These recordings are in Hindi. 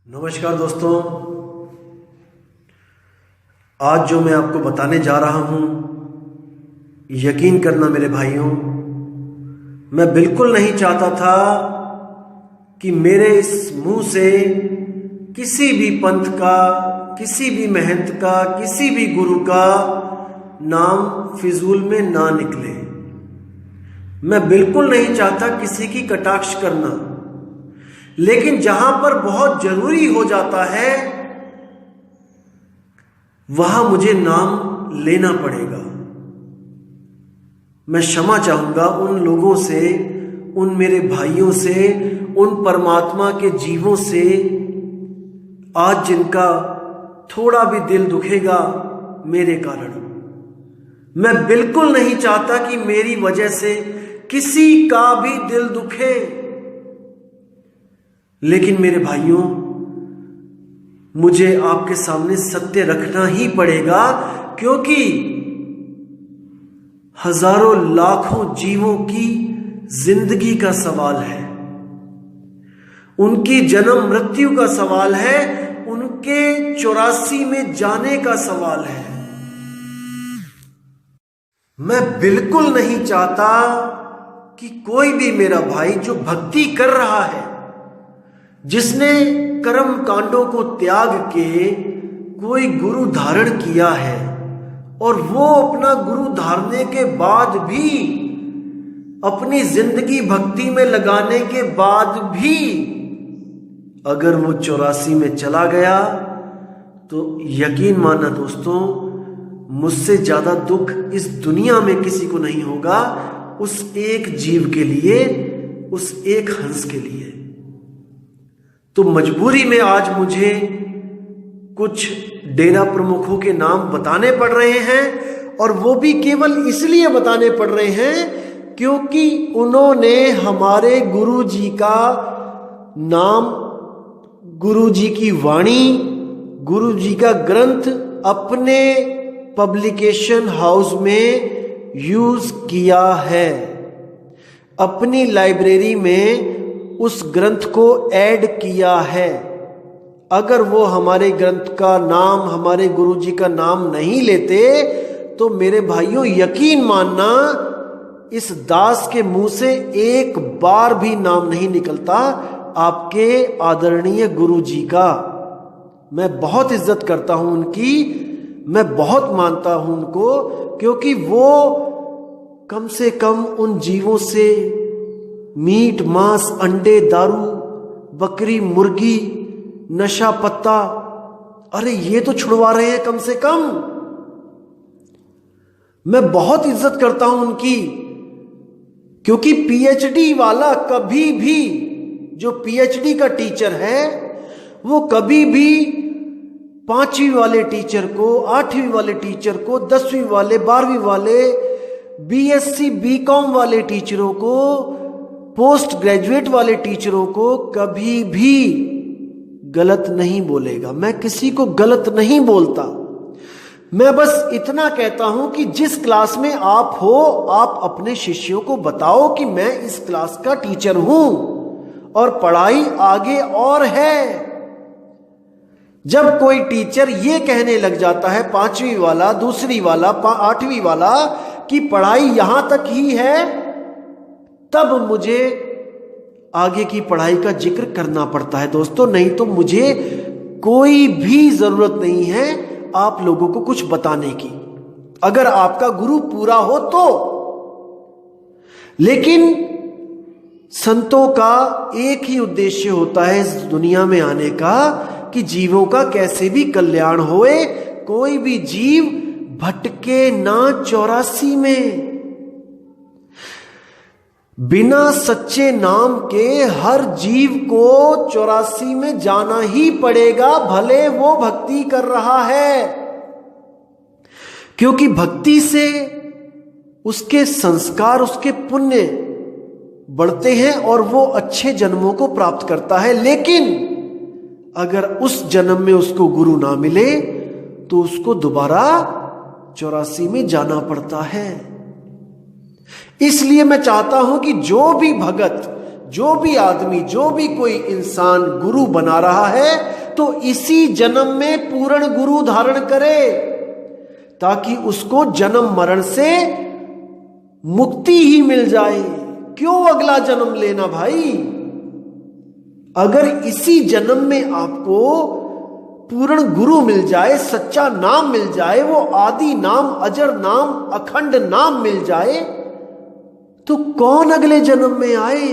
नमस्कार दोस्तों, आज जो मैं आपको बताने जा रहा हूँ, यकीन करना मेरे भाइयों, मैं बिल्कुल नहीं चाहता था कि मेरे इस मुंह से किसी भी पंथ का, किसी भी महंत का, किसी भी गुरु का नाम फिजूल में ना निकले। मैं बिल्कुल नहीं चाहता किसी की कटाक्ष करना, लेकिन जहां पर बहुत जरूरी हो जाता है वहां मुझे नाम लेना पड़ेगा। मैं क्षमा चाहूंगा उन लोगों से, उन मेरे भाइयों से, उन परमात्मा के जीवों से आज जिनका थोड़ा भी दिल दुखेगा मेरे कारण। मैं बिल्कुल नहीं चाहता कि मेरी वजह से किसी का भी दिल दुखे, लेकिन मेरे भाइयों, मुझे आपके सामने सत्य रखना ही पड़ेगा, क्योंकि हजारों लाखों जीवों की जिंदगी का सवाल है, उनकी जन्म मृत्यु का सवाल है, उनके 84 में जाने का सवाल है। मैं बिल्कुल नहीं चाहता कि कोई भी मेरा भाई जो भक्ति कर रहा है, जिसने कर्म कांडों को त्याग के कोई गुरु धारण किया है, और वो अपना गुरु धारने के बाद भी, अपनी जिंदगी भक्ति में लगाने के बाद भी अगर वो 84 में चला गया, तो यकीन मानना दोस्तों, मुझसे ज्यादा दुख इस दुनिया में किसी को नहीं होगा उस एक जीव के लिए, उस एक हंस के लिए। तो मजबूरी में आज मुझे कुछ डेरा प्रमुखों के नाम बताने पड़ रहे हैं, और वो भी केवल इसलिए बताने पड़ रहे हैं क्योंकि उन्होंने हमारे गुरु जी का नाम, गुरु जी की वाणी, गुरु जी का ग्रंथ अपने पब्लिकेशन हाउस में यूज किया है, अपनी लाइब्रेरी में उस ग्रंथ को ऐड किया है। अगर वो हमारे ग्रंथ का नाम, हमारे गुरुजी का नाम नहीं लेते, तो मेरे भाइयों यकीन मानना, इस दास के मुंह से एक बार भी नाम नहीं निकलता आपके आदरणीय गुरुजी का। मैं बहुत इज्जत करता हूं उनकी, मैं बहुत मानता हूं उनको, क्योंकि वो कम से कम उन जीवों से मीट, मांस, अंडे, दारू, बकरी, मुर्गी, नशा पत्ता, अरे ये तो छुड़वा रहे हैं कम से कम। मैं बहुत इज्जत करता हूं उनकी, क्योंकि पीएचडी वाला कभी भी, जो पीएचडी का टीचर है, वो कभी भी 5वीं वाले टीचर को, 8वीं वाले टीचर को, 10वीं वाले, 12वीं वाले, बीएससी बीकॉम वाले टीचरों को, पोस्ट ग्रेजुएट वाले टीचरों को कभी भी गलत नहीं बोलेगा। मैं किसी को गलत नहीं बोलता। मैं बस इतना कहता हूं कि जिस क्लास में आप हो, आप अपने शिष्यों को बताओ कि मैं इस क्लास का टीचर हूं और पढ़ाई आगे और है। जब कोई टीचर ये कहने लग जाता है, 5वीं वाला, दूसरी वाला, 8वीं वाला, कि पढ़ाई यहां तक ही है, तब मुझे आगे की पढ़ाई का जिक्र करना पड़ता है दोस्तों। नहीं तो मुझे कोई भी जरूरत नहीं है आप लोगों को कुछ बताने की, अगर आपका गुरु पूरा हो तो। लेकिन संतों का एक ही उद्देश्य होता है इस दुनिया में आने का, कि जीवों का कैसे भी कल्याण होए, कोई भी जीव भटके ना 84 में। बिना सच्चे नाम के हर जीव को 84 में जाना ही पड़ेगा, भले वो भक्ति कर रहा है, क्योंकि भक्ति से उसके संस्कार, उसके पुण्य बढ़ते हैं और वो अच्छे जन्मों को प्राप्त करता है। लेकिन अगर उस जन्म में उसको गुरु ना मिले, तो उसको दोबारा 84 में जाना पड़ता है। इसलिए मैं चाहता हूं कि जो भी भगत, जो भी आदमी, जो भी कोई इंसान गुरु बना रहा है, तो इसी जन्म में पूर्ण गुरु धारण करे, ताकि उसको जन्म मरण से मुक्ति ही मिल जाए। क्यों अगला जन्म लेना भाई? अगर इसी जन्म में आपको पूर्ण गुरु मिल जाए, सच्चा नाम मिल जाए, वो आदि नाम, अजर नाम, अखंड नाम मिल जाए, तो कौन अगले जन्म में आए?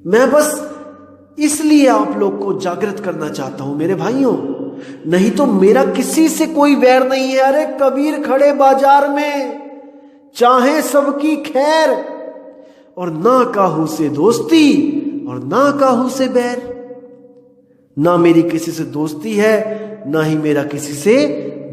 मैं बस इसलिए आप लोग को जागृत करना चाहता हूं मेरे भाइयों, नहीं तो मेरा किसी से कोई वैर नहीं है। अरे कबीर खड़े बाजार में, चाहे सबकी खैर, और ना काहू से दोस्ती और ना काहू से बैर। ना मेरी किसी से दोस्ती है, ना ही मेरा किसी से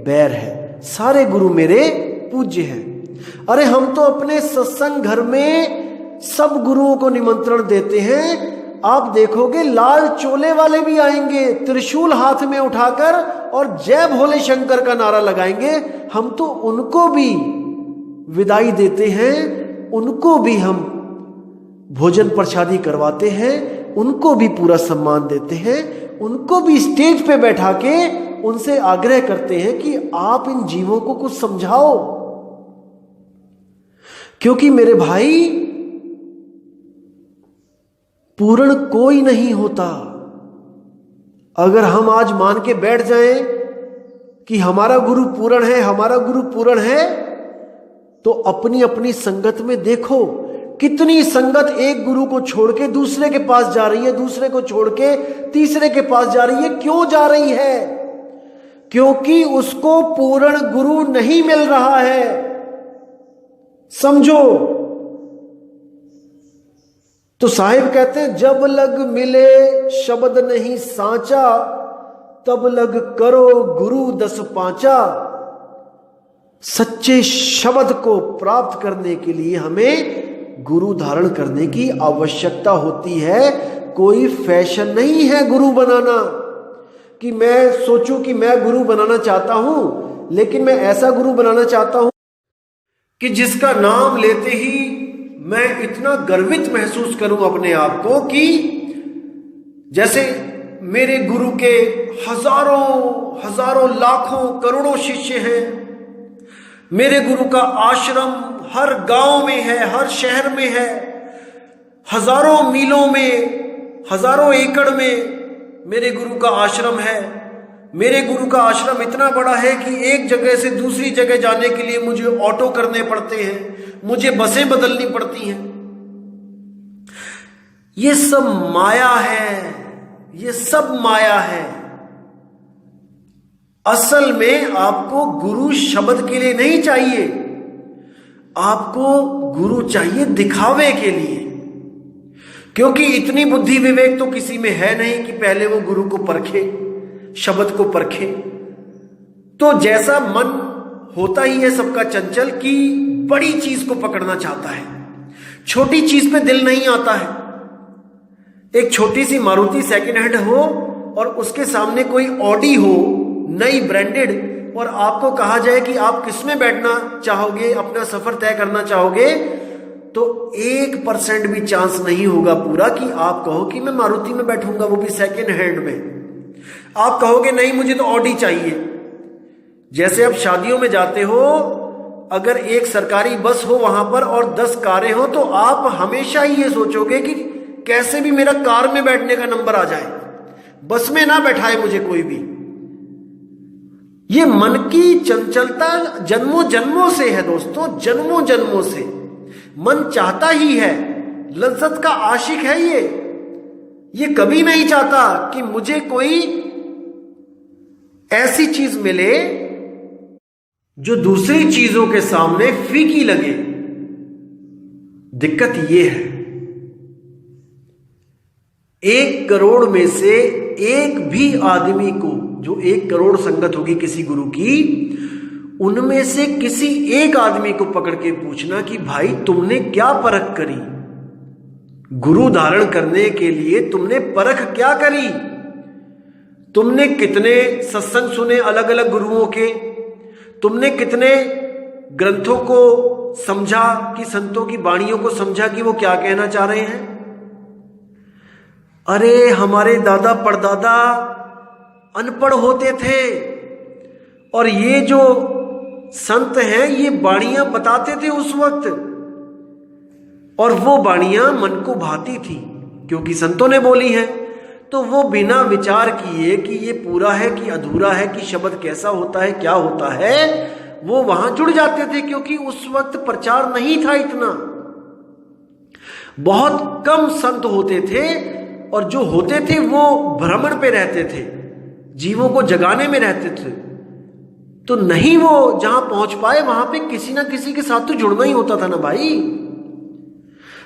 बैर है। सारे गुरु मेरे पूज्य हैं। अरे हम तो अपने सत्संग घर में सब गुरुओं को निमंत्रण देते हैं। आप देखोगे लाल चोले वाले भी आएंगे, त्रिशूल हाथ में उठाकर, और जय भोले शंकर का नारा लगाएंगे। हम तो उनको भी विदाई देते हैं, उनको भी हम भोजन प्रसादी करवाते हैं, उनको भी पूरा सम्मान देते हैं, उनको भी स्टेज पे बैठा के उनसे आग्रह करते हैं कि आप इन जीवों को कुछ समझाओ। क्योंकि मेरे भाई, पूर्ण कोई नहीं होता। अगर हम आज मान के बैठ जाएं कि हमारा गुरु पूर्ण है, हमारा गुरु पूर्ण है, तो अपनी अपनी संगत में देखो कितनी संगत एक गुरु को छोड़ के दूसरे के पास जा रही है, दूसरे को छोड़ के तीसरे के पास जा रही है। क्यों जा रही है? क्योंकि उसको पूर्ण गुरु नहीं मिल रहा है। समझो। तो साहिब कहते हैं, जब लग मिले शब्द नहीं सांचा, तब लग करो गुरु 10 पांचा। सच्चे शब्द को प्राप्त करने के लिए हमें गुरु धारण करने की आवश्यकता होती है। कोई फैशन नहीं है गुरु बनाना, कि मैं सोचूं कि मैं गुरु बनाना चाहता हूं, लेकिन मैं ऐसा गुरु बनाना चाहता हूं कि जिसका नाम लेते ही मैं इतना गर्वित महसूस करूं अपने आप को, कि जैसे मेरे गुरु के हजारों लाखों करोड़ों शिष्य हैं। मेरे गुरु का आश्रम हर गांव में है, हर शहर में है, हजारों मीलों में, हजारों एकड़ में मेरे गुरु का आश्रम है। मेरे गुरु का आश्रम इतना बड़ा है कि एक जगह से दूसरी जगह जाने के लिए मुझे ऑटो करने पड़ते हैं, मुझे बसें बदलनी पड़ती हैं। ये सब माया है, ये सब माया है। असल में आपको गुरु शब्द के लिए नहीं चाहिए, आपको गुरु चाहिए दिखावे के लिए। क्योंकि इतनी बुद्धि विवेक तो किसी में है नहीं कि पहले वो गुरु को परखे, शब्द को परखे। तो जैसा मन होता ही है सबका चंचल, कि बड़ी चीज को पकड़ना चाहता है, छोटी चीज पे दिल नहीं आता है। एक छोटी सी मारुति सेकंड हैंड हो और उसके सामने कोई ऑडी हो नई ब्रांडेड, और आपको कहा जाए कि आप किसमें बैठना चाहोगे, अपना सफर तय करना चाहोगे, तो 1% भी चांस नहीं होगा पूरा कि आप कहो कि मैं मारुति में बैठूंगा, वो भी सेकंड हैंड में। आप कहोगे नहीं, मुझे तो ऑडी चाहिए। जैसे आप शादियों में जाते हो, अगर एक सरकारी बस हो वहां पर और 10 कारें हो, तो आप हमेशा ही ये सोचोगे कि कैसे भी मेरा कार में बैठने का नंबर आ जाए, बस में ना बैठाए मुझे कोई भी। ये मन की चंचलता जन्मों जन्मों से है दोस्तों, जन्मों जन्मों से मन चाहता ही है, लज्जत का आशिक है ये कभी नहीं चाहता कि मुझे कोई ऐसी चीज मिले जो दूसरी चीजों के सामने फीकी लगे। दिक्कत ये है, 1 करोड़ में से एक भी आदमी को, जो 1 करोड़ संगत होगी किसी गुरु की, उनमें से किसी एक आदमी को पकड़ के पूछना कि भाई तुमने क्या परख करी, गुरु धारण करने के लिए तुमने परख क्या करी, तुमने कितने सत्संग सुने अलग अलग गुरुओं के, तुमने कितने ग्रंथों को समझा कि संतों की वाणियों को समझा कि वो क्या कहना चाह रहे हैं। अरे हमारे दादा परदादा अनपढ़ होते थे और ये जो संत हैं ये वाणियां बताते थे उस वक्त, और वो वाणियां मन को भाती थी क्योंकि संतों ने बोली हैं। तो वो बिना विचार किए कि ये पूरा है कि अधूरा है, कि शब्द कैसा होता है क्या होता है, वो वहां जुड़ जाते थे क्योंकि उस वक्त प्रचार नहीं था इतना। बहुत कम संत होते थे और जो होते थे वो भ्रमण पे रहते थे, जीवों को जगाने में रहते थे। तो नहीं वो जहां पहुंच पाए वहां पे किसी ना किसी के साथ तो जुड़ना ही होता था ना भाई।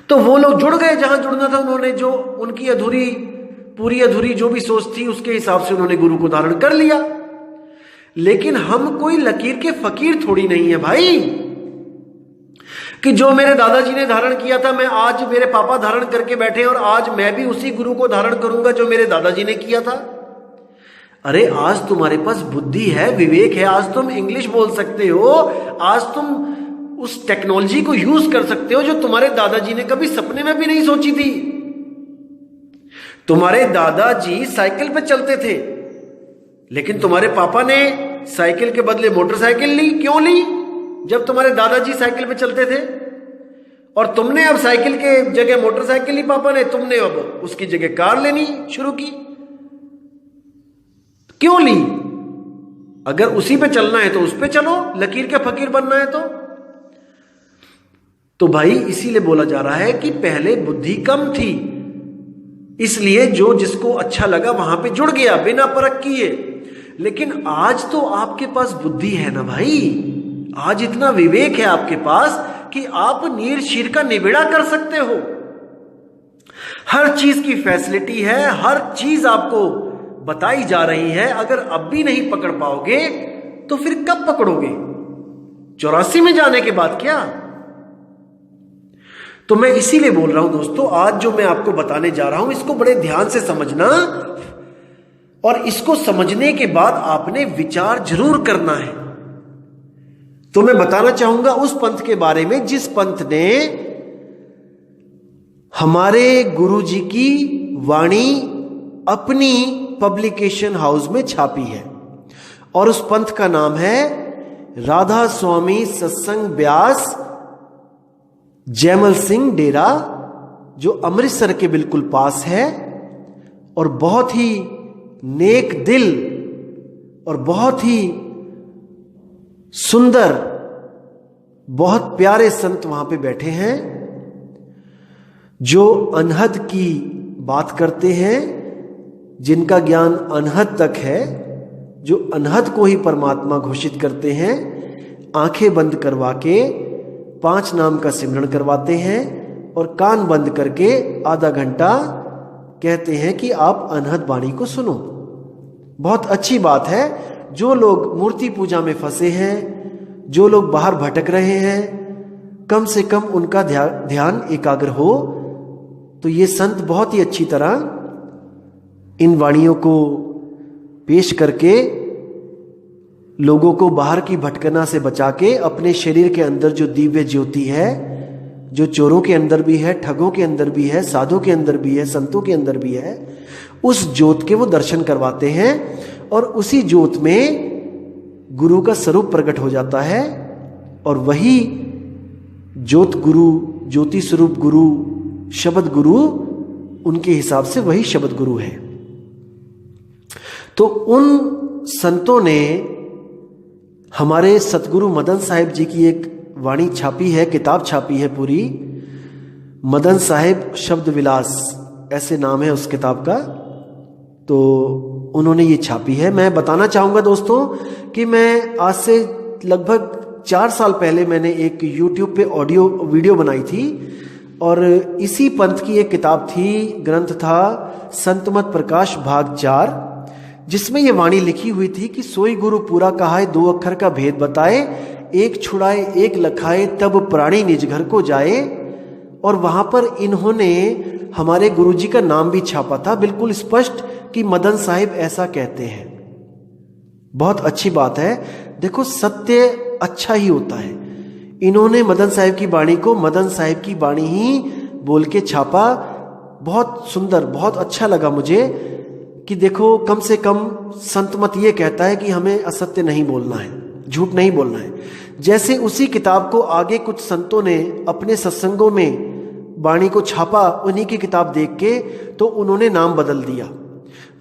तो वो लोग जुड़ गए जहां जुड़ना था, उन्होंने जो उनकी अधूरी पूरी अधूरी जो भी सोच थी उसके हिसाब से उन्होंने गुरु को धारण कर लिया। लेकिन हम कोई लकीर के फकीर थोड़ी नहीं है भाई कि जो मेरे दादाजी ने धारण किया था मैं आज मेरे पापा धारण करके बैठे और आज मैं भी उसी गुरु को धारण करूंगा जो मेरे दादाजी ने किया था। अरे आज तुम्हारे पास बुद्धि है, विवेक है, आज तुम इंग्लिश बोल सकते हो, आज तुम उस टेक्नोलॉजी को यूज कर सकते हो जो तुम्हारे दादाजी ने कभी सपने में भी नहीं सोची थी। तुम्हारे दादाजी साइकिल पे चलते थे लेकिन तुम्हारे पापा ने साइकिल के बदले मोटरसाइकिल ली। क्यों ली? जब तुम्हारे दादाजी साइकिल पे चलते थे और तुमने अब साइकिल के जगह मोटरसाइकिल ली, पापा ने, तुमने अब उसकी जगह कार लेनी शुरू की। क्यों ली? अगर उसी पे चलना है तो उस पे चलो, लकीर के फकीर बनना है तो भाई इसीलिए बोला जा रहा है कि पहले बुद्धि कम थी, इसलिए जो जिसको अच्छा लगा वहां पे जुड़ गया बिना परख किए। लेकिन आज तो आपके पास बुद्धि है ना भाई, आज इतना विवेक है आपके पास कि आप नीर शीर का निबेड़ा कर सकते हो। हर चीज की फैसिलिटी है, हर चीज आपको बताई जा रही है। अगर अब भी नहीं पकड़ पाओगे तो फिर कब पकड़ोगे? 84 में जाने के बाद क्या? तो मैं इसीलिए बोल रहा हूं दोस्तों, आज जो मैं आपको बताने जा रहा हूं इसको बड़े ध्यान से समझना, और इसको समझने के बाद आपने विचार जरूर करना है। तो मैं बताना चाहूंगा उस पंथ के बारे में जिस पंथ ने हमारे गुरुजी की वाणी अपनी पब्लिकेशन हाउस में छापी है, और उस पंथ का नाम है राधा स्वामी सत्संग ब्यास जैमल सिंह डेरा, जो अमृतसर के बिल्कुल पास है। और बहुत ही नेक दिल और बहुत ही सुंदर, बहुत प्यारे संत वहां पे बैठे हैं जो अनहद की बात करते हैं, जिनका ज्ञान अनहद तक है, जो अनहद को ही परमात्मा घोषित करते हैं। आंखें बंद करवा के 5 नाम का सिमरन करवाते हैं और कान बंद करके आधा घंटा कहते हैं कि आप अनहद वाणी को सुनो। बहुत अच्छी बात है। जो लोग मूर्ति पूजा में फंसे हैं, जो लोग बाहर भटक रहे हैं, कम से कम उनका ध्यान एकाग्र हो। तो ये संत बहुत ही अच्छी तरह इन वाणियों को पेश करके लोगों को बाहर की भटकना से बचा के अपने शरीर के अंदर जो दिव्य ज्योति है, जो चोरों के अंदर भी है, ठगों के अंदर भी है, साधुओं के अंदर भी है, संतों के अंदर भी है, उस ज्योत के वो दर्शन करवाते हैं। और उसी ज्योत में गुरु का स्वरूप प्रकट हो जाता है, और वही ज्योत गुरु, ज्योति स्वरूप गुरु, शब्द गुरु, उनके हिसाब से वही शब्द गुरु है। तो उन संतों ने हमारे सतगुरु मदन साहिब जी की एक वाणी छापी है, किताब छापी है पूरी, मदन साहिब शब्द विलास ऐसे नाम है उस किताब का। तो उन्होंने ये छापी है। मैं बताना चाहूँगा दोस्तों कि मैं आज से लगभग 4 साल पहले मैंने एक YouTube पे ऑडियो वीडियो बनाई थी, और इसी पंथ की एक किताब थी, ग्रंथ था संतमत प्रकाश भाग 4, जिसमें ये वाणी लिखी हुई थी कि सोई गुरु पूरा कहाए, 2 अक्षर का भेद बताए, एक छुड़ाए एक लखाए, तब प्राणी निज घर को जाए। और वहां पर इन्होंने हमारे गुरुजी का नाम भी छापा था, बिल्कुल स्पष्ट कि मदन साहिब ऐसा कहते हैं। बहुत अच्छी बात है। देखो, सत्य अच्छा ही होता है। इन्होंने मदन साहिब की वाणी को मदन साहिब की वाणी ही बोल के छापा, बहुत सुंदर, बहुत अच्छा लगा मुझे कि देखो कम से कम संत मत ये कहता है कि हमें असत्य नहीं बोलना है, झूठ नहीं बोलना है। जैसे उसी किताब को आगे कुछ संतों ने अपने सत्संगों में वाणी को छापा, उन्हीं की किताब देख के तो उन्होंने नाम बदल दिया।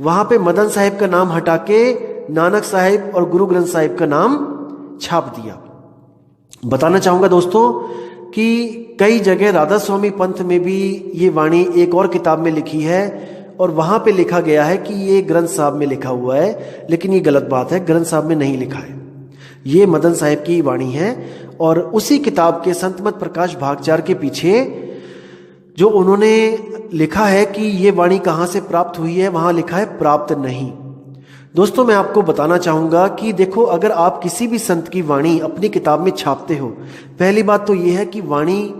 वहां पे मदन साहिब का नाम हटा के नानक साहिब और गुरु ग्रंथ साहिब का नाम छाप दिया। बताना चाहूंगा दोस्तों कि कई जगह राधा स्वामी पंथ में भी ये वाणी एक और किताब में लिखी है और वहां पे लिखा गया है कि ये ग्रंथ साहब में लिखा हुआ है, लेकिन ये गलत बात है, ग्रंथ साहब में नहीं लिखा है, ये मदन साहिब की वाणी है। और उसी किताब के संतमत प्रकाश भागचार के पीछे जो उन्होंने लिखा है कि ये वाणी कहाँ से प्राप्त हुई है, वहां लिखा है प्राप्त नहीं। दोस्तों मैं आपको बताना चाहूंगा कि देखो अगर आप किसी भी संत की वाणी अपनी किताब में छापते हो, पहली बात तो ये है कि वाणी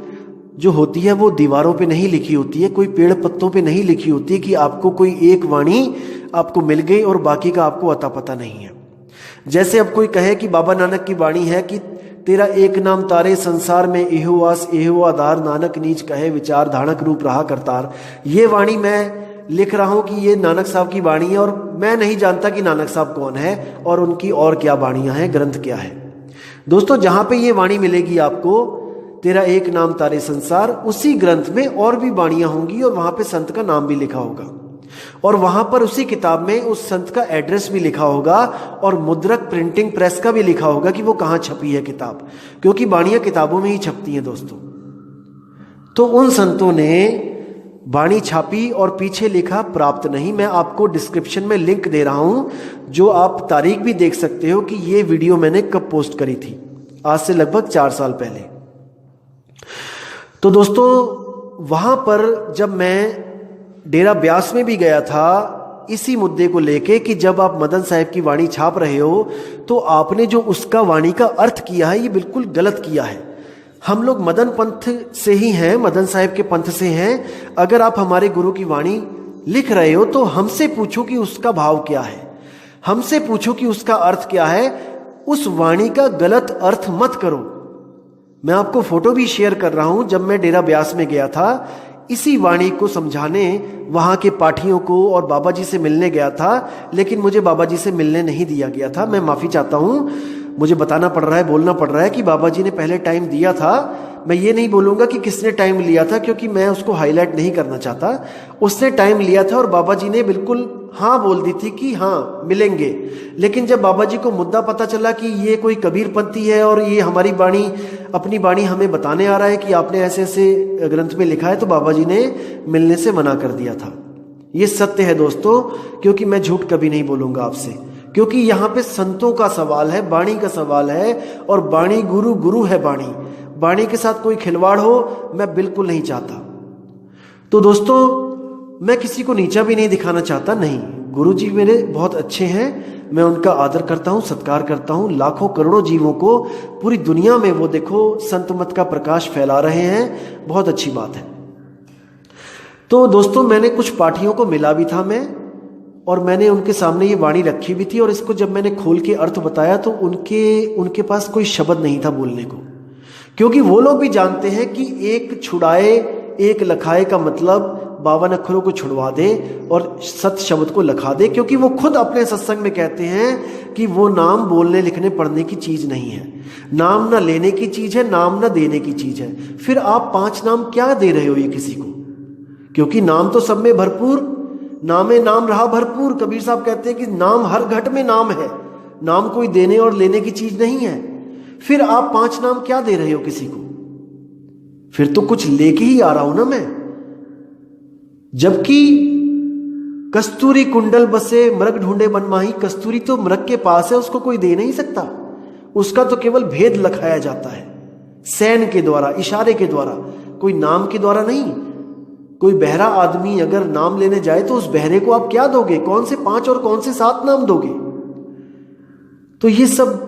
जो होती है वो दीवारों पे नहीं लिखी होती है, कोई पेड़ पत्तों पे नहीं लिखी होती है कि आपको कोई एक वाणी आपको मिल गई और बाकी का आपको अता पता नहीं है। जैसे अब कोई कहे कि बाबा नानक की वाणी है कि तेरा एक नाम तारे संसार में एहो आस एहो आधार, नानक नीच कहे विचार धानक रूप रहा करतार। ये वाणी मैं लिख रहा हूं कि ये नानक साहब की वाणी है और मैं नहीं जानता कि नानक साहब कौन है और उनकी और क्या वाणियां हैं, ग्रंथ क्या है। दोस्तों जहां पे ये वाणी मिलेगी आपको, तेरा एक नाम तारे संसार, उसी ग्रंथ में और भी वाणियां होंगी और वहां पे संत का नाम भी लिखा होगा और वहां पर उसी किताब में उस संत का एड्रेस भी लिखा होगा और मुद्रक प्रिंटिंग प्रेस का भी लिखा होगा कि वो कहां छपी है किताब, क्योंकि वाणियां किताबों में ही छपती हैं दोस्तों। तो उन संतों ने वाणी छापी और पीछे लिखा प्राप्त नहीं। मैं आपको डिस्क्रिप्शन में लिंक दे रहा हूं, जो आप तारीख भी देख सकते हो कि ये वीडियो मैंने कब पोस्ट करी थी, आज से लगभग 4 साल पहले। तो दोस्तों वहां पर जब मैं डेरा ब्यास में भी गया था इसी मुद्दे को लेके कि जब आप मदन साहिब की वाणी छाप रहे हो तो आपने जो उसका वाणी का अर्थ किया है ये बिल्कुल गलत किया है। हम लोग मदन पंथ से ही हैं, मदन साहिब के पंथ से हैं। अगर आप हमारे गुरु की वाणी लिख रहे हो तो हमसे पूछो कि उसका भाव क्या है, हमसे पूछो कि उसका अर्थ क्या है। उस वाणी का गलत अर्थ मत करो। मैं आपको फोटो भी शेयर कर रहा हूं, जब मैं डेरा ब्यास में गया था इसी वाणी को समझाने वहां के पाठियों को और बाबा जी से मिलने गया था, लेकिन मुझे बाबा जी से मिलने नहीं दिया गया था। मैं माफी चाहता हूं, मुझे बताना पड़ रहा है, बोलना पड़ रहा है कि बाबा जी ने पहले टाइम दिया था। मैं ये नहीं बोलूंगा कि किसने टाइम लिया था, क्योंकि मैं उसको हाईलाइट नहीं करना चाहता। उसने टाइम लिया था और बाबा जी ने बिल्कुल हाँ बोल दी थी कि हाँ मिलेंगे। लेकिन जब बाबा जी को मुद्दा पता चला कि ये कोई कबीरपंथी है और ये हमारी वाणी, अपनी वाणी हमें बताने आ रहा है कि आपने ऐसे ऐसे ग्रंथ में लिखा है, तो बाबा जी ने मिलने से मना कर दिया था। ये सत्य है दोस्तों, क्योंकि मैं झूठ कभी नहीं बोलूंगा आपसे, क्योंकि यहाँ पे संतों का सवाल है, वाणी का सवाल है और वाणी गुरु, गुरु है वाणी। वाणी के साथ कोई खिलवाड़ हो मैं बिल्कुल नहीं चाहता। तो दोस्तों मैं किसी को नीचा भी नहीं दिखाना चाहता, नहीं, गुरु जी मेरे बहुत अच्छे हैं, मैं उनका आदर करता हूं, सत्कार करता हूं। लाखों करोड़ों जीवों को पूरी दुनिया में वो देखो संत मत का प्रकाश फैला रहे हैं, बहुत अच्छी बात है। तो दोस्तों मैंने कुछ पाठियों को मिला भी था मैं, और मैंने उनके सामने ये वाणी रखी भी थी, और इसको जब मैंने खोल के अर्थ बताया तो उनके पास कोई शब्द नहीं था बोलने को, क्योंकि वो लोग भी जानते हैं कि एक छुड़ाए एक लखाए का मतलब 52 अक्षरों को छुड़वा दे और सत शब्द को लखा दे, क्योंकि वो खुद अपने सत्संग में कहते हैं कि वो नाम बोलने लिखने पढ़ने की चीज नहीं है, नाम ना लेने की चीज है, नाम ना देने की चीज है। फिर आप 5 नाम क्या दे रहे हो ये किसी को, क्योंकि नाम तो सब में भरपूर, नामे नाम रहा भरपूर। कबीर साहब कहते हैं कि नाम हर घट में नाम है, नाम कोई देने और लेने की चीज नहीं है। फिर आप 5 नाम क्या दे रहे हो किसी को, फिर तो कुछ लेके ही आ रहा हूं ना मैं। जबकि कस्तूरी कुंडल बसे मृग ढूंढे बनमाही, कस्तूरी तो मृग के पास है, उसको कोई दे नहीं सकता, उसका तो केवल भेद लखाया जाता है सैन के द्वारा, इशारे के द्वारा, कोई नाम के द्वारा नहीं। कोई बहरा आदमी अगर नाम लेने जाए तो उस बहरे को आप क्या दोगे, कौन से 5 और कौन से 7 नाम दोगे। तो ये सब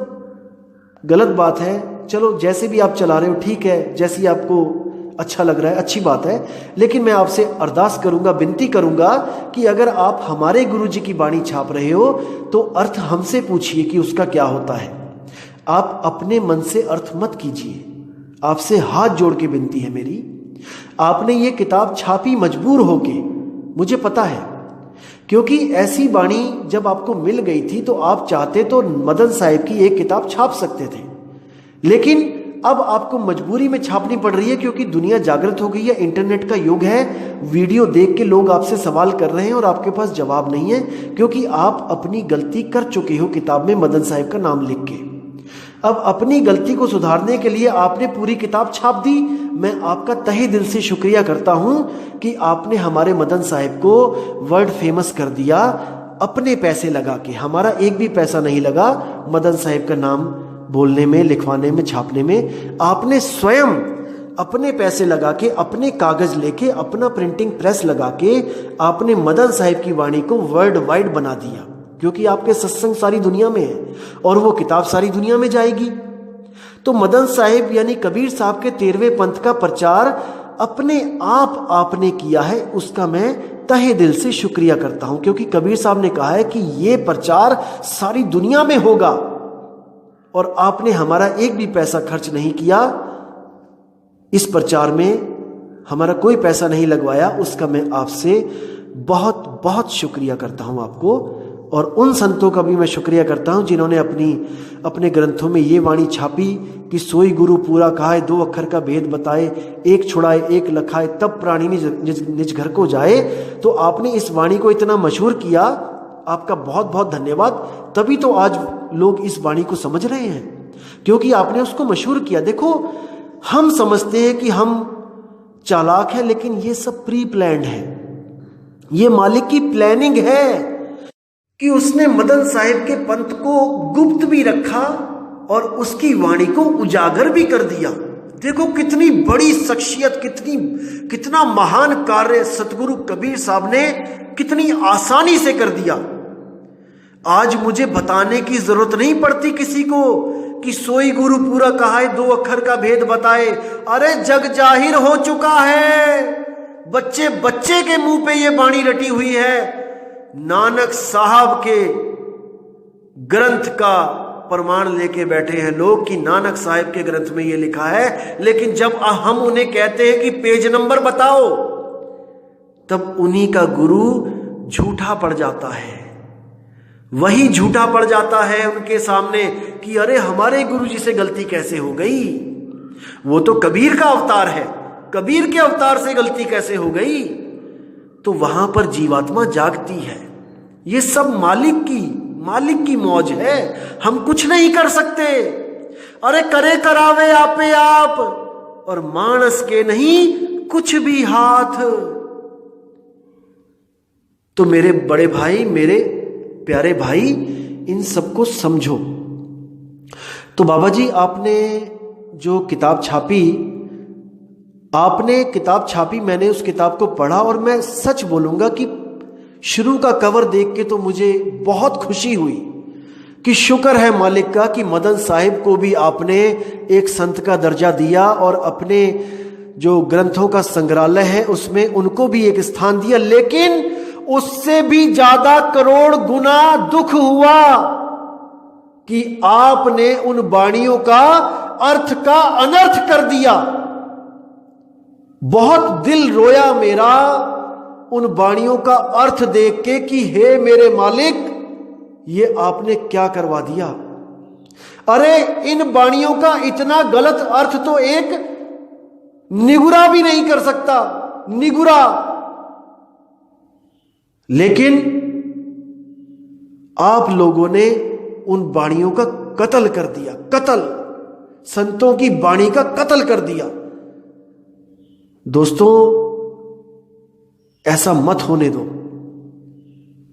गलत बात है। चलो जैसे भी आप चला रहे हो ठीक है, जैसी आपको अच्छा लग रहा है अच्छी बात है, लेकिन मैं आपसे अरदास करूंगा, विनती करूंगा कि अगर आप हमारे गुरु जी की वाणी छाप रहे हो तो अर्थ हमसे पूछिए कि उसका क्या होता है। आप अपने मन से अर्थ मत कीजिए, आपसे हाथ जोड़ के विनती है मेरी। आपने ये किताब छापी मजबूर होके, मुझे पता है, क्योंकि ऐसी वाणी जब आपको मिल गई थी तो आप चाहते तो मदन साहिब की एक किताब छाप सकते थे, लेकिन अब आपको मजबूरी में छापनी पड़ रही है क्योंकि दुनिया जागृत हो गई है, इंटरनेट का युग है, वीडियो देख के लोग आपसे सवाल कर रहे हैं और आपके पास जवाब नहीं है क्योंकि आप अपनी गलती कर चुके हो किताब में मदन साहिब का नाम लिख के। अब अपनी गलती को सुधारने के लिए आपने पूरी किताब छाप दी। मैं आपका तहे दिल से शुक्रिया करता हूं कि आपने हमारे मदन साहिब को वर्ल्ड फेमस कर दिया अपने पैसे लगा के। हमारा एक भी पैसा नहीं लगा मदन साहिब का नाम बोलने में, लिखवाने में, छापने में। आपने स्वयं अपने पैसे लगा के, अपने कागज लेके, अपना प्रिंटिंग प्रेस लगा के आपने मदन साहिब की वाणी को वर्ल्ड वाइड बना दिया, क्योंकि आपके सत्संग सारी दुनिया में है और वो किताब सारी दुनिया में जाएगी। तो मदन साहिब यानी कबीर साहब के 13वें पंथ का प्रचार अपने आप आपने किया है, उसका मैं तहे दिल से शुक्रिया करता हूं, क्योंकि कबीर साहब ने कहा है कि ये प्रचार सारी दुनिया में होगा और आपने हमारा एक भी पैसा खर्च नहीं किया इस प्रचार में, हमारा कोई पैसा नहीं लगवाया, उसका मैं आपसे बहुत बहुत शुक्रिया करता हूं आपको। और उन संतों का भी मैं शुक्रिया करता हूं जिन्होंने अपने ग्रंथों में ये वाणी छापी कि सोई गुरु पूरा कहाए, 2 अक्षर का भेद बताए, एक छुड़ाए एक लखाए, तब प्राणी निज घर को जाए। तो आपने इस वाणी को इतना मशहूर किया, आपका बहुत बहुत धन्यवाद। तभी तो आज लोग इस वाणी को समझ रहे हैं, क्योंकि आपने उसको मशहूर किया। देखो, हम समझते हैं कि हम चालाक हैं, लेकिन ये सब प्री प्लान्ड है, ये मालिक की प्लानिंग है कि उसने मदन साहिब के पंथ को गुप्त भी रखा और उसकी वाणी को उजागर भी कर दिया। देखो कितनी बड़ी शख्सियत, कितना महान कार्य सतगुरु कबीर साहब ने कितनी आसानी से कर दिया। आज मुझे बताने की जरूरत नहीं पड़ती किसी को कि सोई गुरु पूरा कहाए, 2 अक्षर का भेद बताए। अरे जग जाहिर हो चुका है, बच्चे बच्चे के मुंह पे ये वाणी रटी हुई है। नानक साहब के ग्रंथ का प्रमाण लेके बैठे हैं लोग कि नानक साहब के ग्रंथ में ये लिखा है, लेकिन जब हम उन्हें कहते हैं कि पेज नंबर बताओ, तब उन्हीं का गुरु झूठा पड़ जाता है। वही झूठा पड़ जाता है उनके सामने कि अरे हमारे गुरु जी से गलती कैसे हो गई, वो तो कबीर का अवतार है, कबीर के अवतार से गलती कैसे हो गई। तो वहां पर जीवात्मा जागती है। ये सब मालिक की मौज है, हम कुछ नहीं कर सकते। अरे करे करावे आपे आप, और मानस के नहीं कुछ भी हाथ। तो मेरे बड़े भाई, मेरे प्यारे भाई, इन सबको समझो। तो बाबा जी, आपने जो किताब छापी, मैंने उस किताब को पढ़ा और मैं सच बोलूंगा कि शुरू का कवर देख के तो मुझे बहुत खुशी हुई कि शुक्र है मालिक का कि मदन साहिब को भी आपने एक संत का दर्जा दिया और अपने जो ग्रंथों का संग्रहालय है उसमें उनको भी एक स्थान दिया। लेकिन उससे भी ज्यादा करोड़ गुना दुख हुआ कि आपने उन वाणियों का अर्थ का अनर्थ कर दिया। बहुत दिल रोया मेरा उन वाणियों का अर्थ देख के कि हे मेरे मालिक, ये आपने क्या करवा दिया। अरे इन वाणियों का इतना गलत अर्थ तो एक निगुरा भी नहीं कर सकता, निगुरा। लेकिन आप लोगों ने उन वाणियों का कत्ल कर दिया, कत्ल, संतों की वाणी का कत्ल कर दिया। दोस्तों, ऐसा मत होने दो,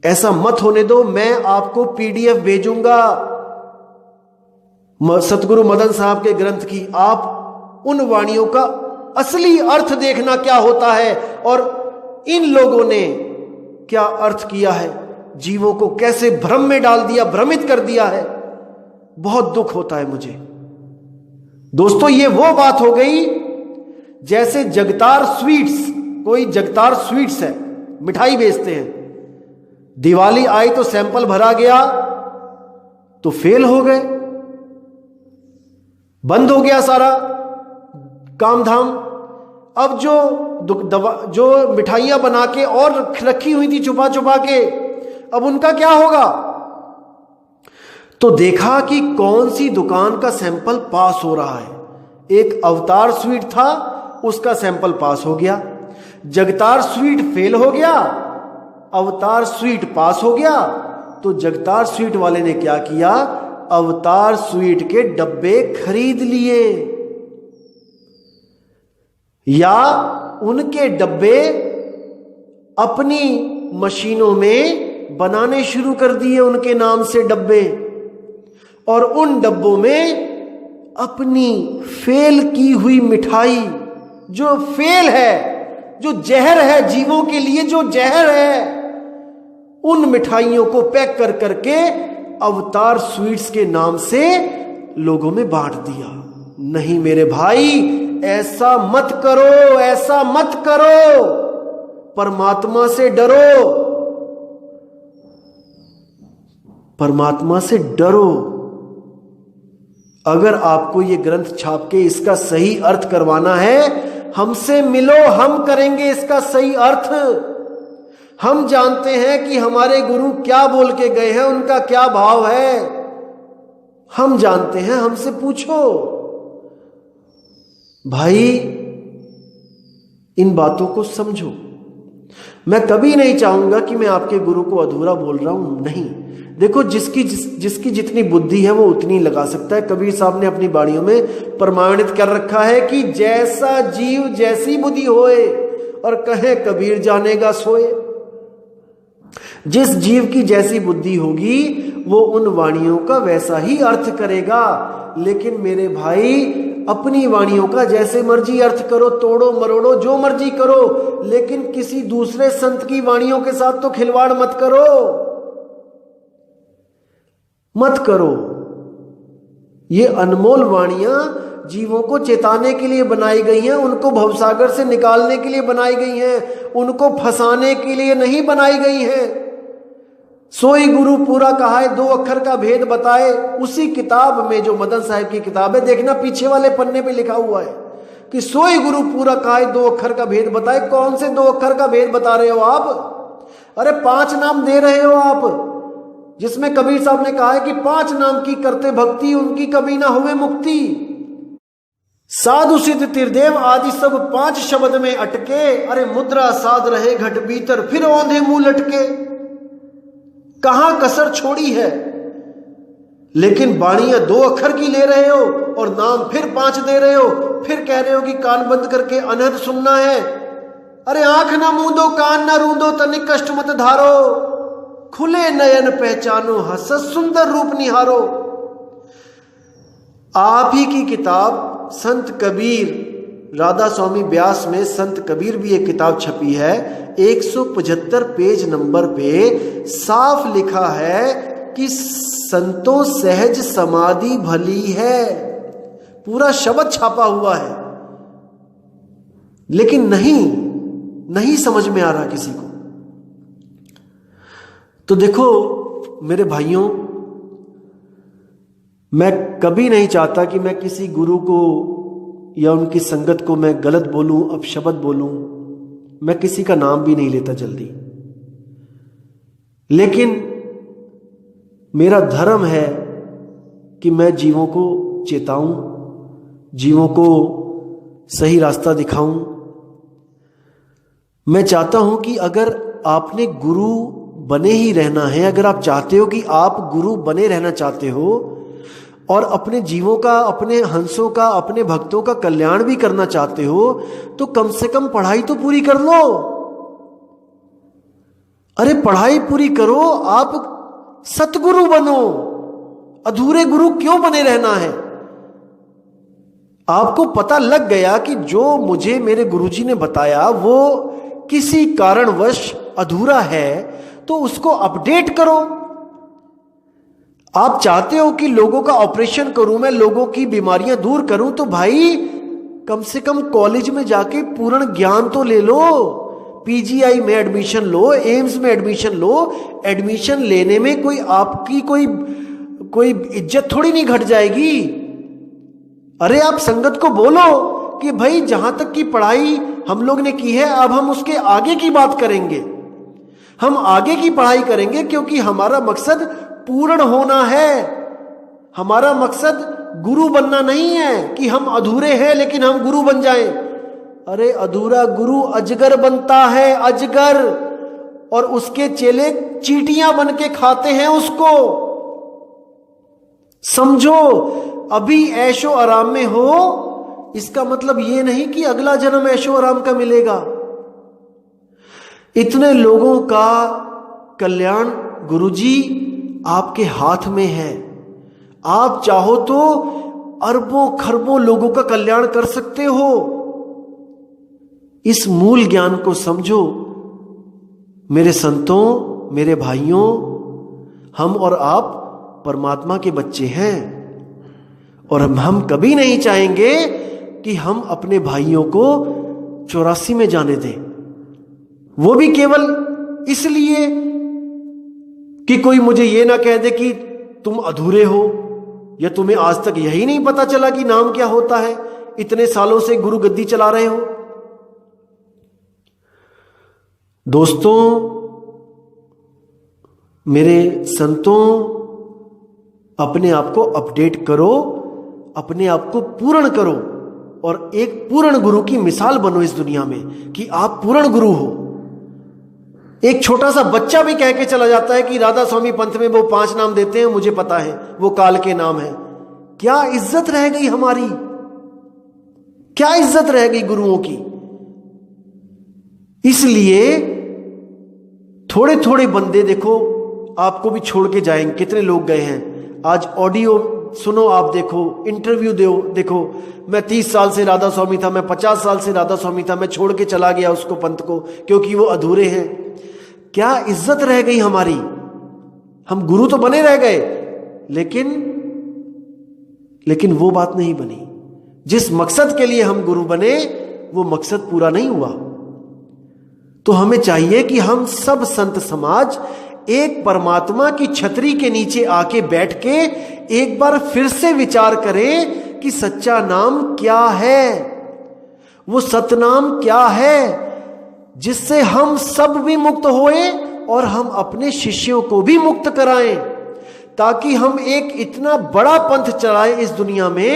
ऐसा मत होने दो। मैं आपको पीडीएफ भेजूंगा सतगुरु मदन साहब के ग्रंथ की। आप उन वाणियों का असली अर्थ देखना क्या होता है और इन लोगों ने क्या अर्थ किया है, जीवों को कैसे भ्रम में डाल दिया, भ्रमित कर दिया है। बहुत दुख होता है मुझे। दोस्तों, ये वो बात हो गई जैसे जगतार स्वीट्स, कोई जगतार स्वीट्स है, मिठाई बेचते हैं, दिवाली आई तो सैंपल भरा गया तो फेल हो गए, बंद हो गया सारा काम धाम। अब जो मिठाइयां बना के और रखी हुई थी छुपा छुपा के, अब उनका क्या होगा? तो देखा कि कौन सी दुकान का सैंपल पास हो रहा है। एक अवतार स्वीट था, उसका सैंपल पास हो गया। जगतार स्वीट फेल हो गया, अवतार स्वीट पास हो गया। तो जगतार स्वीट वाले ने क्या किया? अवतार स्वीट के डब्बे खरीद लिए, या उनके डब्बे अपनी मशीनों में बनाने शुरू कर दिए, उनके नाम से डब्बे। और उन डब्बों में अपनी फेल की हुई मिठाई, जो फेल है, जो जहर है, जीवों के लिए जो जहर है, उन मिठाइयों को पैक कर करके अवतार स्वीट्स के नाम से लोगों में बांट दिया। नहीं मेरे भाई, ऐसा मत करो, ऐसा मत करो। परमात्मा से डरो, परमात्मा से डरो। अगर आपको ये ग्रंथ छाप के इसका सही अर्थ करवाना है, हमसे मिलो, हम करेंगे इसका सही अर्थ। हम जानते हैं कि हमारे गुरु क्या बोल के गए हैं, उनका क्या भाव है, हम जानते हैं, हमसे पूछो। भाई इन बातों को समझो। मैं कभी नहीं चाहूंगा कि मैं आपके गुरु को अधूरा बोल रहा हूं, नहीं। देखो, जिसकी जितनी बुद्धि है वो उतनी लगा सकता है। कबीर साहब ने अपनी बाणियों में प्रमाणित कर रखा है कि जैसा जीव जैसी बुद्धि होए, और कहे कबीर जानेगा सोए। जिस जीव की जैसी बुद्धि होगी वो उन वाणियों का वैसा ही अर्थ करेगा। लेकिन मेरे भाई, अपनी वाणियों का जैसे मर्जी अर्थ करो, तोड़ो मरोड़ो, जो मर्जी करो, लेकिन किसी दूसरे संत की वाणियों के साथ तो खिलवाड़ मत करो, मत करो। ये अनमोल वाणियां जीवों को चेताने के लिए बनाई गई हैं, उनको भवसागर से निकालने के लिए बनाई गई हैं, उनको फंसाने के लिए नहीं बनाई गई हैं। सोई गुरु पूरा कहा है, 2 अक्षर का भेद बताए। उसी किताब में, जो मदन साहिब की किताब है, देखना पीछे वाले पन्ने पे लिखा हुआ है कि सोई गुरु पूरा कहा है, 2 अक्षर का भेद बताए। कौन से 2 अक्षर का भेद बता रहे हो आप? अरे 5 नाम दे रहे हो आप, जिसमें कबीर साहब ने कहा है कि 5 नाम की करते भक्ति, उनकी कभी ना हुए मुक्ति। साधु सिद्ध त्रिदेव आदि सब 5 शब्द में अटके। अरे मुद्रा साध रहे घट भीतर, फिर औंधे मुंह लटके। कहां कसर छोड़ी है? लेकिन बाणियां 2 अक्षर की ले रहे हो और नाम फिर 5 दे रहे हो, फिर कह रहे हो कि कान बंद करके अनहद सुनना है। अरे आंख ना मूंदो, कान ना रूंदो, तनिक कष्ट मत धारो, खुले नयन पहचानो, हसत सुंदर रूप निहारो। आप ही की किताब संत कबीर, राधा स्वामी व्यास में संत कबीर भी एक किताब छपी है। 175 पेज नंबर पे साफ लिखा है कि संतों सहज समाधि भली है। पूरा शब्द छापा हुआ है, लेकिन नहीं समझ में आ रहा किसी को। तो देखो मेरे भाइयों, मैं कभी नहीं चाहता कि मैं किसी गुरु को या उनकी संगत को मैं गलत बोलूं, अपशब्द बोलूं। मैं किसी का नाम भी नहीं लेता जल्दी, लेकिन मेरा धर्म है कि मैं जीवों को चेताऊं, जीवों को सही रास्ता दिखाऊं। मैं चाहता हूं कि अगर आपने गुरु बने ही रहना है, अगर आप चाहते हो कि आप गुरु बने रहना चाहते हो और अपने जीवों का, अपने हंसों का, अपने भक्तों का कल्याण भी करना चाहते हो, तो कम से कम पढ़ाई तो पूरी कर लो। अरे पढ़ाई पूरी करो, आप सतगुरु बनो। अधूरे गुरु क्यों बने रहना है? आपको पता लग गया कि जो मुझे मेरे गुरुजी ने बताया वो किसी कारणवश अधूरा है, तो उसको अपडेट करो। आप चाहते हो कि लोगों का ऑपरेशन करूं मैं, लोगों की बीमारियां दूर करूं, तो भाई कम से कम कॉलेज में जाके पूर्ण ज्ञान तो ले लो। पीजीआई में एडमिशन लो, एम्स में एडमिशन लो। एडमिशन लेने में कोई आपकी कोई इज्जत थोड़ी नहीं घट जाएगी। अरे आप संगत को बोलो कि भाई जहां तक की पढ़ाई हम लोग ने की है, अब हम उसके आगे की बात करेंगे। हम आगे की पढ़ाई करेंगे क्योंकि हमारा मकसद पूर्ण होना है। हमारा मकसद गुरु बनना नहीं है कि हम अधूरे हैं लेकिन हम गुरु बन जाएं। अरे अधूरा गुरु अजगर बनता है, अजगर, और उसके चेले चींटियां बन के खाते हैं उसको। समझो, अभी ऐशो आराम में हो, इसका मतलब यह नहीं कि अगला जन्म ऐशो आराम का मिलेगा। इतने लोगों का कल्याण गुरुजी आपके हाथ में है। आप चाहो तो अरबों खरबों लोगों का कल्याण कर सकते हो। इस मूल ज्ञान को समझो मेरे संतों, मेरे भाइयों। हम और आप परमात्मा के बच्चे हैं और हम कभी नहीं चाहेंगे कि हम अपने भाइयों को 84 में जाने दें, वो भी केवल इसलिए कि कोई मुझे ये ना कह दे कि तुम अधूरे हो, या तुम्हें आज तक यही नहीं पता चला कि नाम क्या होता है, इतने सालों से गुरु गद्दी चला रहे हो। दोस्तों, मेरे संतों, अपने आप को अपडेट करो, अपने आप को पूर्ण करो और एक पूर्ण गुरु की मिसाल बनो इस दुनिया में कि आप पूर्ण गुरु हो। एक छोटा सा बच्चा भी कह के चला जाता है कि राधा स्वामी पंथ में वो 5 नाम देते हैं, मुझे पता है वो काल के नाम है। क्या इज्जत रह गई हमारी, क्या इज्जत रह गई गुरुओं की। इसलिए थोड़े थोड़े बंदे देखो आपको भी छोड़ के जाएंगे। कितने लोग गए हैं आज, ऑडियो सुनो, आप देखो, इंटरव्यू देखो, मैं 30 साल से राधा स्वामी था, मैं 50 साल से राधा स्वामी था, मैं छोड़ के चला गया उसको, पंथ को, क्योंकि वो अधूरे हैं। क्या इज्जत रह गई हमारी। हम गुरु तो बने रह गए, लेकिन वो बात नहीं बनी। जिस मकसद के लिए हम गुरु बने वो मकसद पूरा नहीं हुआ। तो हमें चाहिए कि हम सब संत समाज एक परमात्मा की छतरी के नीचे आके बैठ के एक बार फिर से विचार करें कि सच्चा नाम क्या है, वो सतनाम क्या है, जिससे हम सब भी मुक्त होए और हम अपने शिष्यों को भी मुक्त कराएं, ताकि हम एक इतना बड़ा पंथ चलाएं इस दुनिया में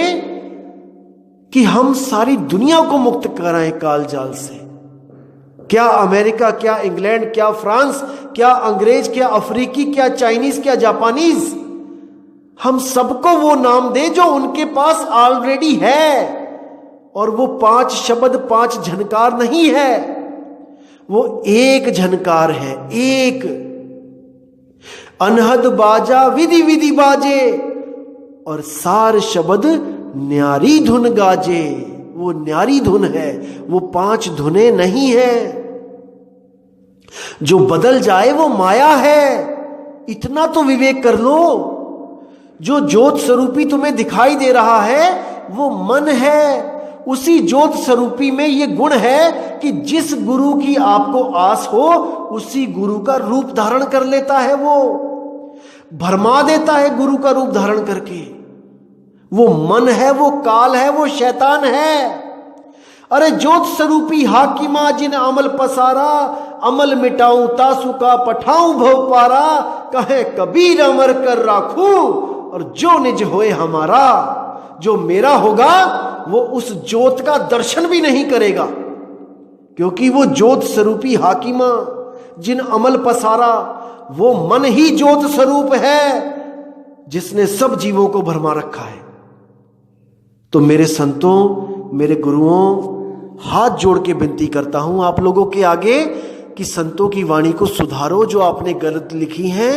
कि हम सारी दुनिया को मुक्त कराएं काल जाल से। क्या अमेरिका, क्या इंग्लैंड, क्या फ्रांस, क्या अंग्रेज, क्या अफ्रीकी, क्या चाइनीज, क्या जापानीज, हम सबको वो नाम दे जो उनके पास ऑलरेडी है। और वो 5 शब्द 5 झनकार नहीं है, वो एक झनकार है, एक। अनहद बाजा विधि विधि बाजे और सार शब्द न्यारी धुन गाजे। वो न्यारी धुन है, वो 5 धुनें नहीं है। जो बदल जाए वो माया है, इतना तो विवेक कर लो। जो ज्योत स्वरूपी तुम्हें दिखाई दे रहा है वो मन है। उसी ज्योत स्वरूपी में ये गुण है कि जिस गुरु की आपको आस हो उसी गुरु का रूप धारण कर लेता है, वो भरमा देता है गुरु का रूप धारण करके। वो मन है, वो काल है, वो शैतान है। अरे ज्योत स्वरूपी हाकिमा जिन अमल पसारा, अमल मिटाऊं तासु का पठाऊं भव पारा, कहे कबीर अमर कर राखू और जो निज होए हमारा। जो मेरा होगा वो उस ज्योत का दर्शन भी नहीं करेगा, क्योंकि वो ज्योत स्वरूपी हाकिमा जिन अमल पसारा, वो मन ही ज्योत स्वरूप है जिसने सब जीवों को भरमा रखा है। तो मेरे संतों, मेरे गुरुओं, हाथ जोड़ के विनती करता हूं आप लोगों के आगे कि संतों की वाणी को सुधारो जो आपने गलत लिखी हैं,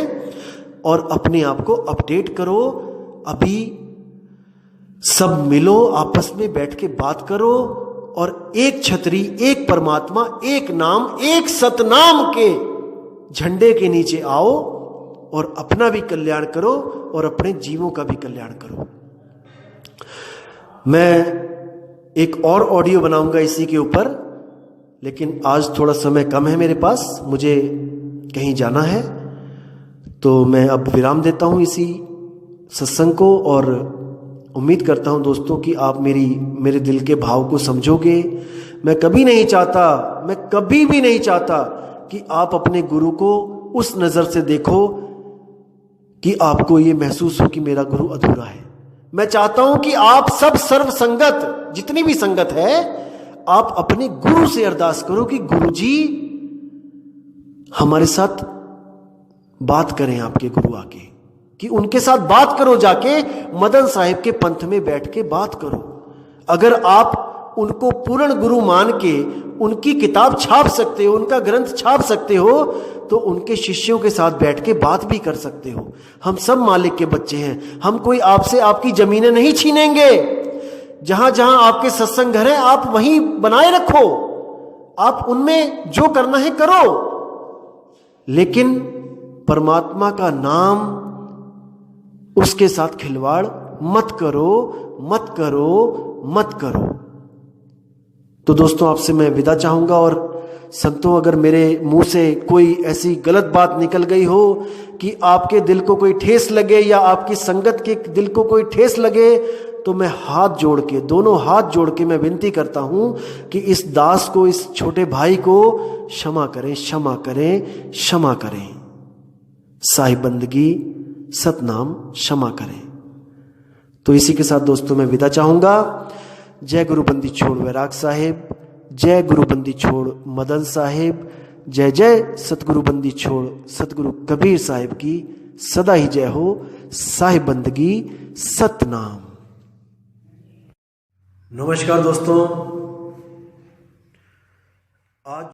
और अपने आप को अपडेट करो। अभी सब मिलो, आपस में बैठ के बात करो और एक छतरी, एक परमात्मा, एक नाम, एक सतनाम के झंडे के नीचे आओ और अपना भी कल्याण करो और अपने जीवों का भी कल्याण करो। मैं एक और ऑडियो बनाऊंगा इसी के ऊपर, लेकिन आज थोड़ा समय कम है मेरे पास, मुझे कहीं जाना है, तो मैं अब विराम देता हूं इसी सत्संग को और उम्मीद करता हूं दोस्तों कि आप मेरे दिल के भाव को समझोगे। मैं कभी भी नहीं चाहता कि आप अपने गुरु को उस नज़र से देखो कि आपको ये महसूस हो कि मेरा गुरु अधूरा है। मैं चाहता हूं कि आप सब सर्व संगत, जितनी भी संगत है, आप अपने गुरु से अरदास करो कि गुरु जी हमारे साथ बात करें। आपके गुरु आके कि उनके साथ बात करो, जाके मदन साहिब के पंथ में बैठ के बात करो। अगर आप उनको पूर्ण गुरु मान के उनकी किताब छाप सकते हो, उनका ग्रंथ छाप सकते हो, तो उनके शिष्यों के साथ बैठ के बात भी कर सकते हो। हम सब मालिक के बच्चे हैं, हम कोई आपसे आपकी जमीनें नहीं छीनेंगे। जहां जहां आपके सत्संग घर है आप वहीं बनाए रखो, आप उनमें जो करना है करो, लेकिन परमात्मा का नाम, उसके साथ खिलवाड़ मत करो, मत करो, मत करो। तो दोस्तों आपसे मैं विदा चाहूंगा। और संतों, अगर मेरे मुंह से कोई ऐसी गलत बात निकल गई हो कि आपके दिल को कोई ठेस लगे या आपकी संगत के दिल को कोई ठेस लगे, तो मैं हाथ जोड़ के, दोनों हाथ जोड़ के मैं विनती करता हूं कि इस दास को, इस छोटे भाई को क्षमा करें, क्षमा करें, क्षमा करें। साहिब बंदगी सतनाम क्षमा करें। तो इसी के साथ दोस्तों मैं विदा चाहूंगा। जय गुरु बंदी छोड़ वैराग साहेब, जय गुरु बंदी छोड़ मदन साहेब, जय जय सतगुरु बंदी छोड़ सतगुरु कबीर साहिब की सदा ही जय हो। साहिब बंदगी सतनाम। नमस्कार दोस्तों, आज